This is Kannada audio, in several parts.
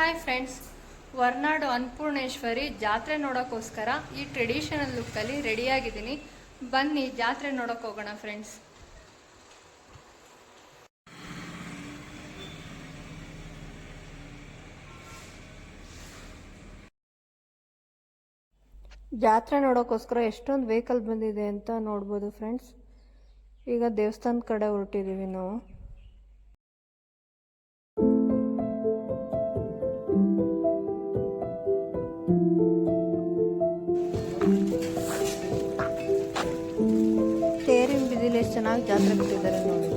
ಹಾಯ್ ಫ್ರೆಂಡ್ಸ್, ಹೊರನಾಡು ಅನ್ನಪೂರ್ಣೇಶ್ವರಿ ಜಾತ್ರೆ ನೋಡೋಕ್ಕೋಸ್ಕರ ಈ ಟ್ರೆಡಿಷನಲ್ ಲುಕ್ಕಲ್ಲಿ ರೆಡಿಯಾಗಿದ್ದೀನಿ. ಬನ್ನಿ ಜಾತ್ರೆ ನೋಡೋಕೆ ಹೋಗೋಣ ಫ್ರೆಂಡ್ಸ್. ಜಾತ್ರೆ ನೋಡೋಕ್ಕೋಸ್ಕರ ಎಷ್ಟೊಂದು ವೆಹಿಕಲ್ ಬಂದಿದೆ ಅಂತ ನೋಡ್ಬೋದು ಫ್ರೆಂಡ್ಸ್. ಈಗ ದೇವಸ್ಥಾನದ ಕಡೆ ಹೊರಟಿದ್ದೀವಿ ನಾವು. ತೇರಿನ ಬಿದಿಲು ಎಷ್ಟು ಚೆನ್ನಾಗಿ ಜಾತ್ರೆ ಬಿಟ್ಟಿದ್ದಾರೆ ನೋಡಿ.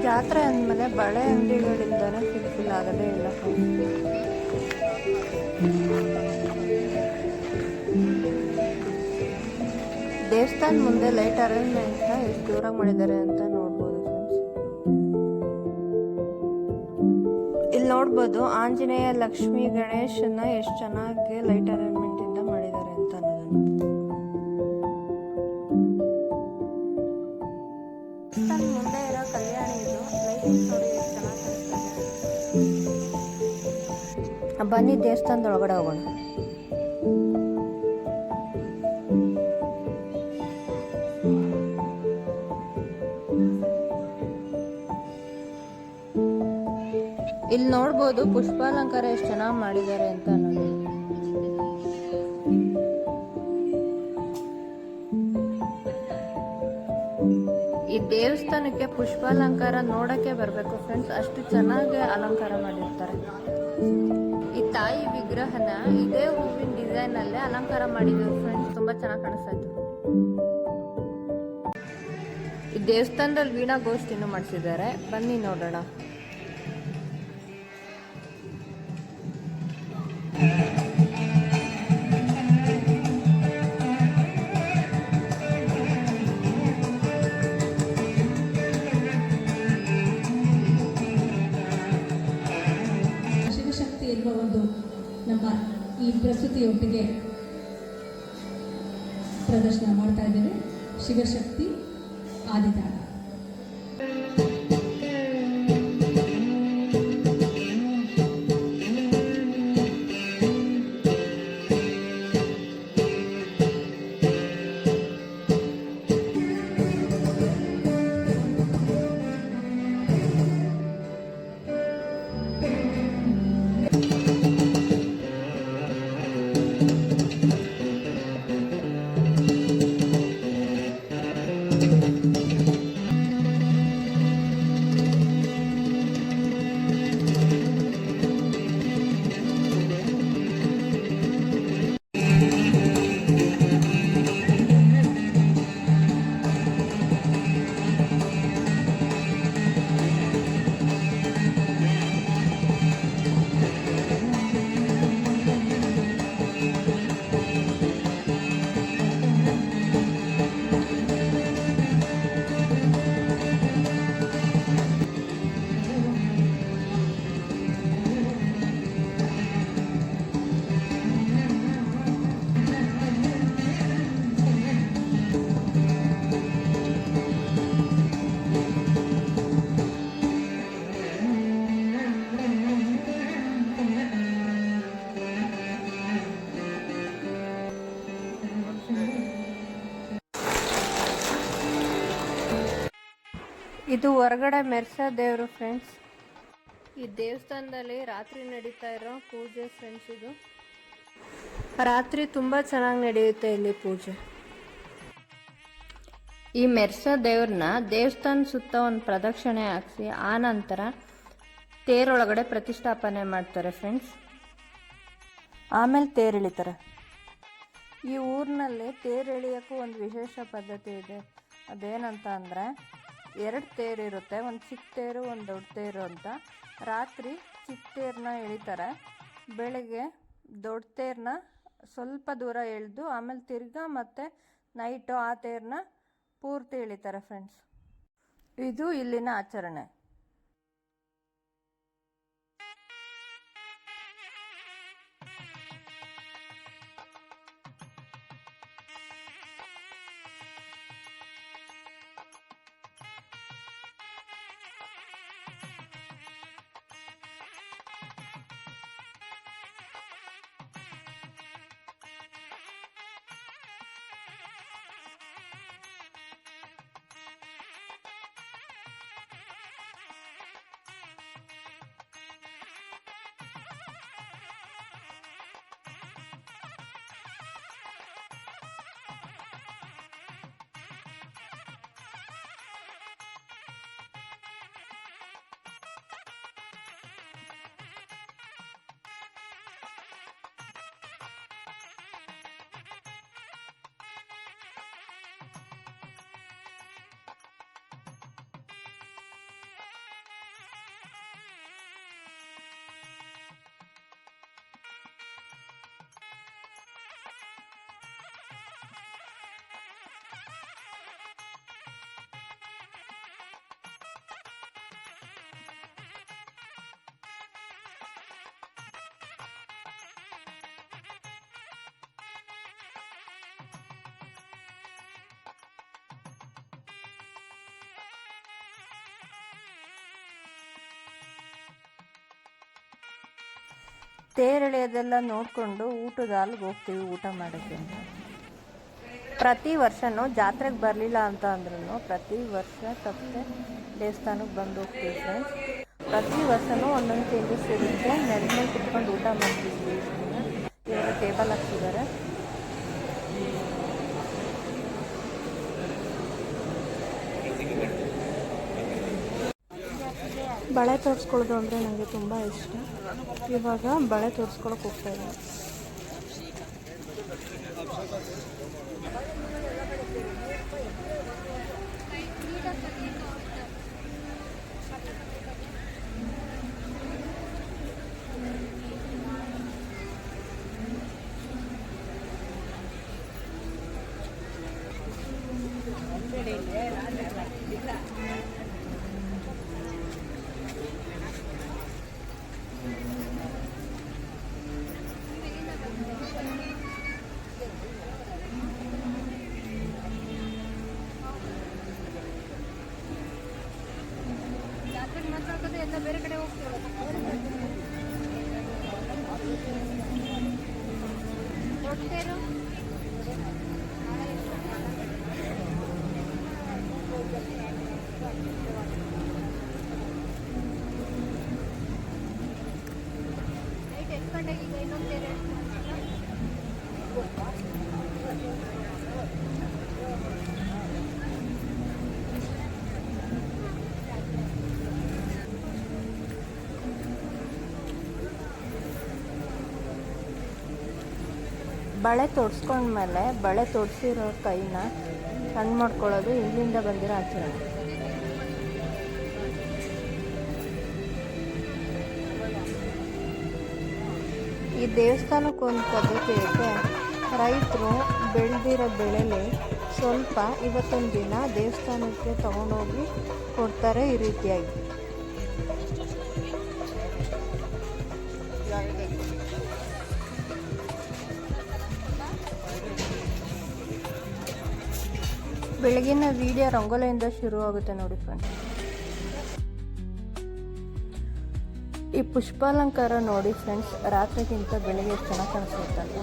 ಜಾತ್ರೆ ಅಂದಮೇಲೆ ಬಳೆ ಅಂಗಡಿಗಳಿಂದನೇ ಫುಲ್ಫಿಲ್ ಆಗೋದೇ ಇಲ್ಲ. ದೇವಸ್ಥಾನ ಮುಂದೆ ಲೈಟ್ ಅರೇಂಜ್ಮೆಂಟ್ನ ಎಷ್ಟು ಜೋರಾಗಿ ಮಾಡಿದ್ದಾರೆ ಅಂತ ನೋಡ್ಬೋದು ಫ್ರೆಂಡ್ಸ್. ಇಲ್ಲಿ ನೋಡ್ಬೋದು ಆಂಜನೇಯ, ಲಕ್ಷ್ಮಿ, ಗಣೇಶನ ಎಷ್ಟು ಚೆನ್ನಾಗಿ ಲೈಟ್ ಅರೇಂಜ್ಮೆಂಟ್ ಇಂದ ಮಾಡಿದ್ದಾರೆ ಅಂತ ಅನ್ನೋದನ್ನು. ಮುಂದೆ ಇರೋ ಕಲ್ಯಾಣಿ ಇದು ಲೈಟಿಂಗ್ ನೋಡಿ ಎಷ್ಟು ಚೆನ್ನಾಗಿ ಕಾಣಿಸ್ತಾ. ಬನ್ನಿ ದೇವಸ್ಥಾನದ ಒಳಗಡೆ ಹೋಗೋಣ. ಇಲ್ಲಿ ನೋಡ್ಬೋದು ಪುಷ್ಪಾಲಂಕಾರ ಎಷ್ಟು ಚೆನ್ನಾಗಿ ಮಾಡಿದ್ದಾರೆ ಅಂತ ನೋಡಿ. ಈ ದೇವಸ್ಥಾನಕ್ಕೆ ಪುಷ್ಪಾಲಂಕಾರ ನೋಡಕ್ಕೆ ಬರಬೇಕು ಫ್ರೆಂಡ್ಸ್, ಅಷ್ಟು ಚೆನ್ನಾಗಿ ಅಲಂಕಾರ ಮಾಡಿರ್ತಾರೆ. ಈ ತಾಯಿ ವಿಗ್ರಹನ ಇದೇ ಹೂವಿನ ಡಿಸೈನ್ ಅಲ್ಲೇ ಅಲಂಕಾರ ಮಾಡಿದ್ರು ಫ್ರೆಂಡ್ಸ್, ತುಂಬಾ ಚೆನ್ನಾಗಿ ಕಾಣಿಸ್ತಾ ಇತ್ತು. ಈ ದೇವಸ್ಥಾನದಲ್ಲಿ ವೀಣಾ ಗೋಷ್ಠಿನೂ ಮಾಡಿಸಿದ್ದಾರೆ, ಬನ್ನಿ ನೋಡೋಣ. ಶಿವಶಕ್ತಿ ಎನ್ನುವ ಒಂದು ನಮ್ಮ ಈ ಪ್ರಸ್ತುತಿಯೊಟ್ಟಿಗೆ ಪ್ರದರ್ಶನ ಮಾಡ್ತಾ ಇದ್ದೇವೆ. ಶಿವಶಕ್ತಿ ಆದಿತಾಳ. ಇದು ಹೊರಗಡೆ ಮೆರ್ಸೋ ದೇವರು ಫ್ರೆಂಡ್ಸ್. ಈ ದೇವಸ್ಥಾನದಲ್ಲಿ ರಾತ್ರಿ ನಡೀತಾ ಇರೋ ಪೂಜೆ ಫ್ರೆಂಡ್ಸ್. ಇದು ರಾತ್ರಿ ತುಂಬ ಚೆನ್ನಾಗಿ ನಡೆಯುತ್ತೆ ಇಲ್ಲಿ ಪೂಜೆ. ಈ ಮೆರ್ಸೋ ದೇವ್ರನ್ನ ದೇವಸ್ಥಾನ ಸುತ್ತ ಒಂದು ಪ್ರದಕ್ಷಿಣೆ ಹಾಕಿಸಿ ಆ ನಂತರ ತೇರೊಳಗಡೆ ಪ್ರತಿಷ್ಠಾಪನೆ ಮಾಡ್ತಾರೆ ಫ್ರೆಂಡ್ಸ್. ಆಮೇಲೆ ತೇರು ಎಳಿತಾರೆ. ಈ ಊರಿನಲ್ಲಿ ತೇರು ಎಳಿಯೋಕ್ಕೂ ಒಂದು ವಿಶೇಷ ಪದ್ಧತಿ ಇದೆ. ಅದೇನಂತ ಅಂದರೆ 2 ತೇರು ಇರುತ್ತೆ, ಒಂದು ಚಿಕ್ಕ ತೇರು, ಒಂದು ದೊಡ್ಡ ತೇರು ಅಂತ. ರಾತ್ರಿ ಚಿಕ್ಕ ತೇರನ್ನ ಎಳಿತಾರೆ, ಬೆಳಗ್ಗೆ ದೊಡ್ಡ ತೇರನ್ನ ಸ್ವಲ್ಪ ದೂರ ಎಳೆದು ಆಮೇಲೆ ತಿರ್ಗಾ ಮತ್ತೆ ನೈಟು ಆ ತೇರನ್ನ ಪೂರ್ತಿ ಎಳಿತಾರೆ ಫ್ರೆಂಡ್ಸ್. ಇದು ಇಲ್ಲಿನ ಆಚರಣೆ. ತೇರೆಳೆಯೋದೆಲ್ಲ ನೋಡಿಕೊಂಡು ಊಟದ ಹಾಲ್ಗೆ ಹೋಗ್ತೀವಿ ಊಟ ಮಾಡೋಕ್ಕೆ ಅಂತ. ಪ್ರತಿ ವರ್ಷವೂ ಜಾತ್ರೆಗೆ ಬರಲಿಲ್ಲ ಅಂತ ಅಂದ್ರೂ ಪ್ರತಿ ವರ್ಷ ತಪ್ಪದೆ ದೇವಸ್ಥಾನಕ್ಕೆ ಬಂದು ಹೋಗ್ತೀವಿ ಫ್ರೆಂಡ್ಸ್. ಪ್ರತಿ ವರ್ಷವೂ ಒಂದೊಂದು ಚೇಂಜಸ್ ಇರುತ್ತೆ. ನೆಲ ಮೇಲೆ ಕುತ್ಕೊಂಡು ಊಟ ಮಾಡ್ತೀವಿ. ಇವಾಗ ಟೇಬಲ್ ಹಾಕ್ತಿದ್ದಾರೆ. ಬಳೆ ತೋರಿಸ್ಕೊಳ್ಳೋದು ಅಂದರೆ ನನಗೆ ತುಂಬ ಇಷ್ಟ. ಇವಾಗ ಬಳೆ ತೋರಿಸ್ಕೊಳಕ್ಕೆ ಹೋಗ್ತಾ ಇದ್ದೀನಿ. ಎಲ್ಲ ಬೇರೆ ಕಡೆ ಹೋಗ್ತೀವಲ್ಲ. ಎಷ್ಟು ಗಂಟೆಗೆ ಈಗ ಇನ್ನೊಂದು ಬೇರೆ ಬಳೆ ತೊಡ್ಸ್ಕೊಂಡ್ಮೇಲೆ ಬಳೆ ತೊಡ್ಸಿರೋ ಕೈನ ಸಣ್ಣ ಮಾಡ್ಕೊಳ್ಳೋದು ಇಲ್ಲಿಂದ ಬಂದಿರೋ ಆಚರಣೆ. ಈ ದೇವಸ್ಥಾನಕ್ಕೆ ಒಂದು ಪದ್ಧತಿ ಐತೆ. ರೈತರು ಬೆಳೆದಿರೋ ಬೆಳೆಲಿ ಸ್ವಲ್ಪ ಇವತ್ತೊಂದು ದಿನ ದೇವಸ್ಥಾನಕ್ಕೆ ತಗೊಂಡೋಗಿ ಕೊಡ್ತಾರೆ. ಈ ರೀತಿಯಾಗಿ ಬೆಳಗಿನ ವಿಡಿಯೋ ರಂಗೋಲಿಯಿಂದ ಶುರು ಆಗುತ್ತೆ ನೋಡಿ ಫ್ರೆಂಡ್ಸ್. ಈ ಪುಷ್ಪಾಲಂಕಾರ ನೋಡಿ ಫ್ರೆಂಡ್ಸ್, ರಾತ್ರಿಗಿಂತ ಬೆಳಗ್ಗೆ ಎಷ್ಟು ಚೆನ್ನಾಗಿ ಕಾಣಿಸುತ್ತಲ್ಲ.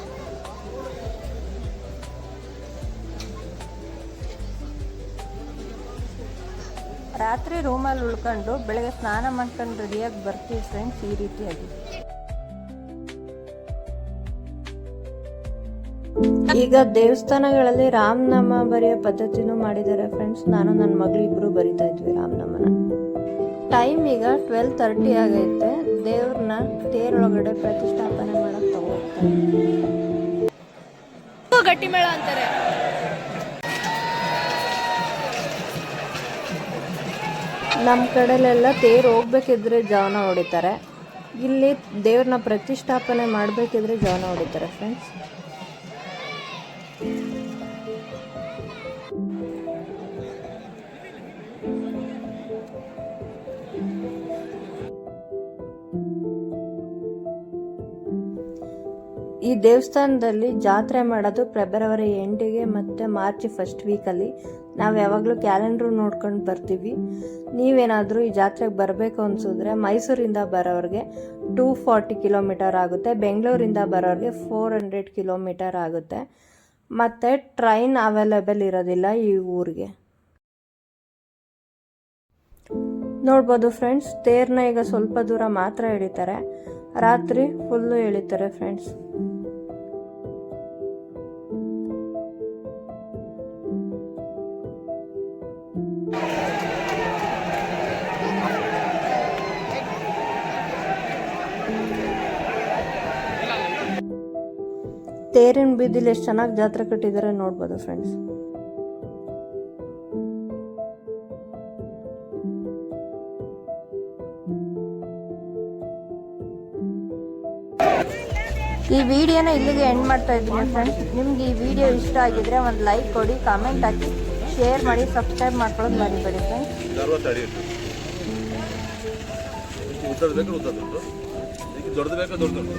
ರಾತ್ರಿ ರೂಮಲ್ಲಿ ಉಳ್ಕೊಂಡು ಬೆಳಗ್ಗೆ ಸ್ನಾನ ಮಾಡ್ಕೊಂಡು ರೆಡಿಯಾಗಿ ಬರ್ತೀವಿ ಫ್ರೆಂಡ್ಸ್. ಈ ರೀತಿಯಾಗಿ ಈಗ ದೇವಸ್ಥಾನಗಳಲ್ಲಿ ರಾಮನಾಮ ಬರೆಯೋ ಪದ್ಧತಿನೂ ಮಾಡಿದ್ದಾರೆ ಫ್ರೆಂಡ್ಸ್. ನಾನು ನನ್ನ ಮಗಳು ಇಬ್ರು ಬರಿತಾ ಇದ್ವಿ ರಾಮನಾಮನ. ಟೈಮ್ ಈಗ 12:30 ಆಗೈತೆ. ದೇವ್ರನ್ನ ತೇರೊಳಗಡೆ ಪ್ರತಿಷ್ಠಾಪನೆ ಮಾಡಕ್ ತಗೋತಾರೆ. ಗಟ್ಟಿ ಮೇಳ ಅಂತಾರೆ. ನಮ್ಮ ಕಡೆಲೆಲ್ಲ ತೇರು ಹೋಗ್ಬೇಕಿದ್ರೆ ಜವನ ಹೊಡಿತಾರೆ. ಇಲ್ಲಿ ದೇವ್ರನ್ನ ಪ್ರತಿಷ್ಠಾಪನೆ ಮಾಡಬೇಕಿದ್ರೆ ಜವನ ಹೊಡಿತಾರೆ ಫ್ರೆಂಡ್ಸ್. ಈ ದೇವಸ್ಥಾನದಲ್ಲಿ ಜಾತ್ರೆ ಮಾಡೋದು ಫೆಬ್ರವರಿ ಎಂಡಿಗೆ ಮತ್ತು ಮಾರ್ಚ್ ಫಸ್ಟ್ ವೀಕಲ್ಲಿ. ನಾವು ಯಾವಾಗಲೂ ಕ್ಯಾಲೆಂಡ್ರು ನೋಡ್ಕೊಂಡು ಬರ್ತೀವಿ. ನೀವೇನಾದರೂ ಈ ಜಾತ್ರೆಗೆ ಬರಬೇಕು ಅನಿಸಿದ್ರೆ ಮೈಸೂರಿಂದ ಬರೋರಿಗೆ 240 ಕಿಲೋಮೀಟರ್ ಆಗುತ್ತೆ, ಬೆಂಗಳೂರಿಂದ ಬರೋರಿಗೆ 400 ಕಿಲೋಮೀಟರ್ ಆಗುತ್ತೆ. ಮತ್ತು ಟ್ರೈನ್ ಅವೈಲೇಬಲ್ ಇರೋದಿಲ್ಲ ಈ ಊರಿಗೆ. ನೋಡ್ಬೋದು ಫ್ರೆಂಡ್ಸ್, ತೇರನ್ನ ಈಗ ಸ್ವಲ್ಪ ದೂರ ಮಾತ್ರ ಎಳಿತಾರೆ, ರಾತ್ರಿ ಫುಲ್ಲು ಎಳಿತಾರೆ ಫ್ರೆಂಡ್ಸ್. ತೇರಿನ ಬೀದಿಲಿ ಎಷ್ಟು ಚೆನ್ನಾಗಿ ಜಾತ್ರೆ ಕಟ್ಟಿದ್ದಾರೆ ನೋಡ್ಬೋದು ಫ್ರೆಂಡ್ಸ್. ಈ ವಿಡಿಯೋನ ಇಲ್ಲಿಗೆ ಎಂಡ್ ಮಾಡ್ತಾ ಇದ್ದೀನಿ ಫ್ರೆಂಡ್ಸ್. ನಿಮ್ಗೆ ಈ ವಿಡಿಯೋ ಇಷ್ಟ ಆಗಿದ್ರೆ ಒಂದು ಲೈಕ್ ಕೊಡಿ, ಕಾಮೆಂಟ್ ಹಾಕಿ, ಶೇರ್ ಮಾಡಿ, ಸಬ್ಸ್ಕ್ರೈಬ್ ಮಾಡ್ಕೊಳ್ಳೋದು ಮರಿಬೇಡಿ ಫ್ರೆಂಡ್ಸ್. ದೊಡ್ಡದು ಬೇಕಾ ದೊಡ್ಡದು